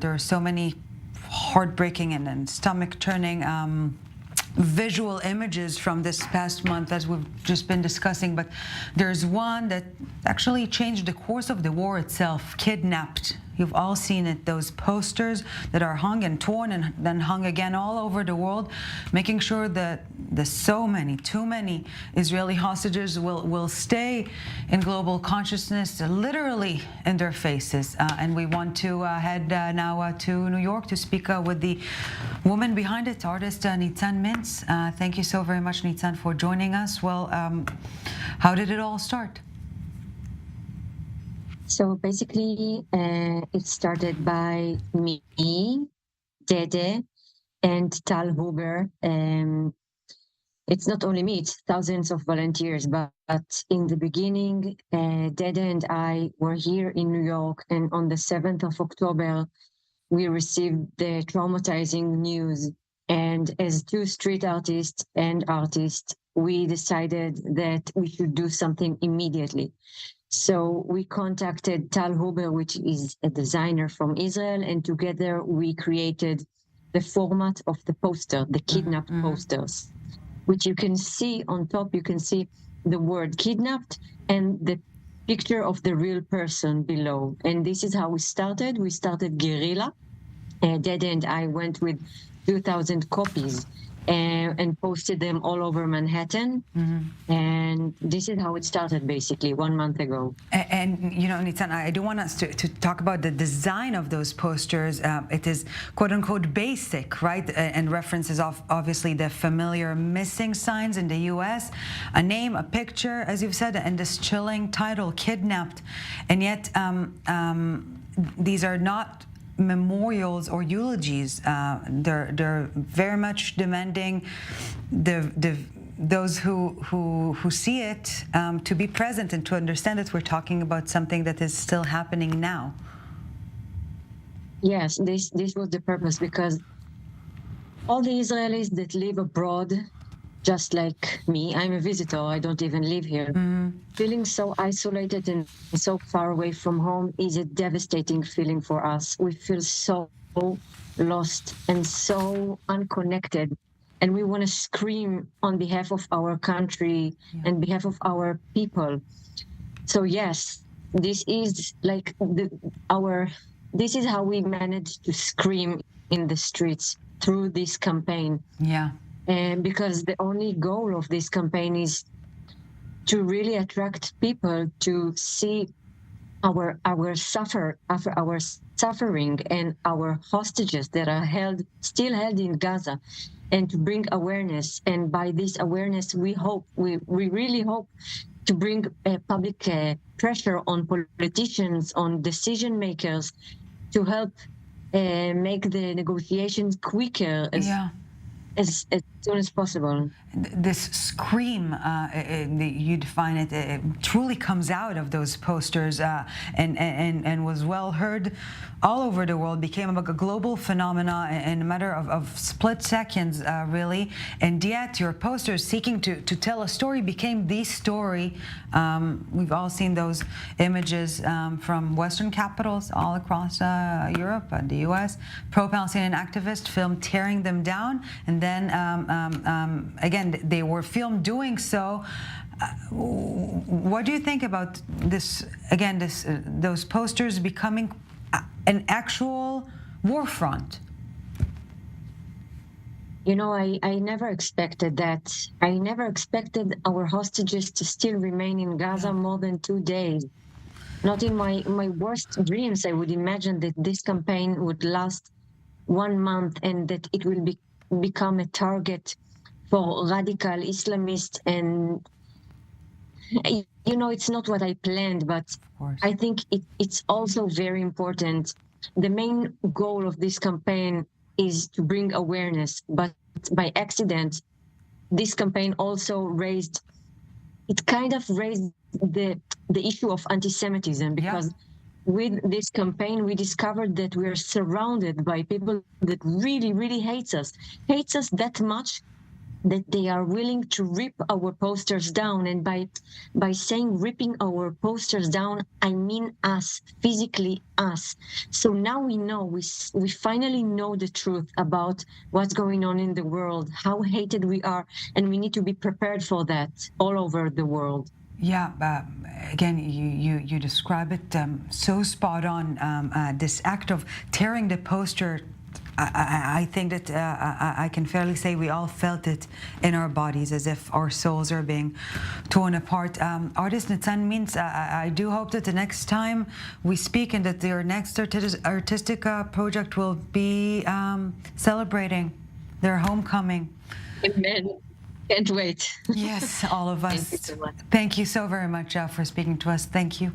There are so many heartbreaking and stomach-turning visual images from this past month, as we've just been discussing, but there's one that actually changed the course of the war itself. Kidnapped. You've all seen it, those posters that are hung and torn and then hung again all over the world, making sure that too many Israeli hostages will stay in global consciousness, literally in their faces. And we want to head now to New York to speak with the woman behind it, artist Nitzan Mintz. Thank you so very much, Nitzan, for joining us. Well, how did it all start? So basically, it started by me, Dede, and Tal Huber. It's not only me, it's thousands of volunteers. But in the beginning, Dede and I were here in New York, and on the 7th of October, we received the traumatizing news. And as two street artists, we decided that we should do something immediately. So we contacted Tal Huber, which is a designer from Israel, and together we created the format of the poster, the kidnapped posters, which you can see on top. You can see the word kidnapped and the picture of the real person below. And this is how we started. We started guerilla. Dede and I went with 2,000 copies and posted them all over Manhattan. And this is how it started, basically, 1 month ago. And you know, Nitzan, I do want us to talk about the design of those posters. It is quote-unquote basic, right? And references obviously the familiar missing signs in the U.S., a name, a picture, as you've said, and this chilling title, Kidnapped. And yet these are not memorials or eulogies. They're very much demanding those who see it to be present and to understand that we're talking about something that is still happening now. Yes, this was the purpose, because all the Israelis that live abroad, just like me, I'm a visitor, I don't even live here. Feeling so isolated and so far away from home is a devastating feeling for us. We feel so lost and so unconnected. And we want to scream on behalf of our country and behalf of our people. So yes, this is like this is how we managed to scream in the streets through this campaign. Yeah. And because the only goal of this campaign is to really attract people to see our suffering and our hostages that are still held in Gaza, and to bring awareness. And by this awareness, we really hope to bring public pressure on politicians, on decision makers, to help make the negotiations quicker as soon as possible. This scream, you define it, it truly comes out of those posters and was well heard all over the world, became a global phenomena in a matter of split seconds, really. And yet your posters seeking to tell a story became the story. We've all seen those images from Western capitals all across Europe and the US, pro-Palestinian activists filmed tearing them down, and then again, they were filmed doing so. What do you think about this? Again, those posters becoming an actual war front? You know, I never expected that. I never expected our hostages to still remain in Gaza more than 2 days. Not in my worst dreams, I would imagine that this campaign would last 1 month and that it will become a target for radical Islamists. And you know, it's not what I planned, but I think it's also very important. The main goal of this campaign is to bring awareness, but by accident, this campaign also raised the issue of antisemitism, because with this campaign, we discovered that we are surrounded by people that really, really hates us that much that they are willing to rip our posters down. And by saying ripping our posters down, I mean us, physically us. So now we know, we finally know the truth about what's going on in the world, how hated we are, and we need to be prepared for that all over the world. Yeah, again, you describe it so spot on. This act of tearing the poster, I think that I can fairly say we all felt it in our bodies, as if our souls are being torn apart. Artist Nitzan Mintz, I do hope that the next time we speak and that your next artistic project will be celebrating their homecoming. Amen. Can't wait. Yes, all of us. Thank you so much. Thank you so very much for speaking to us. Thank you.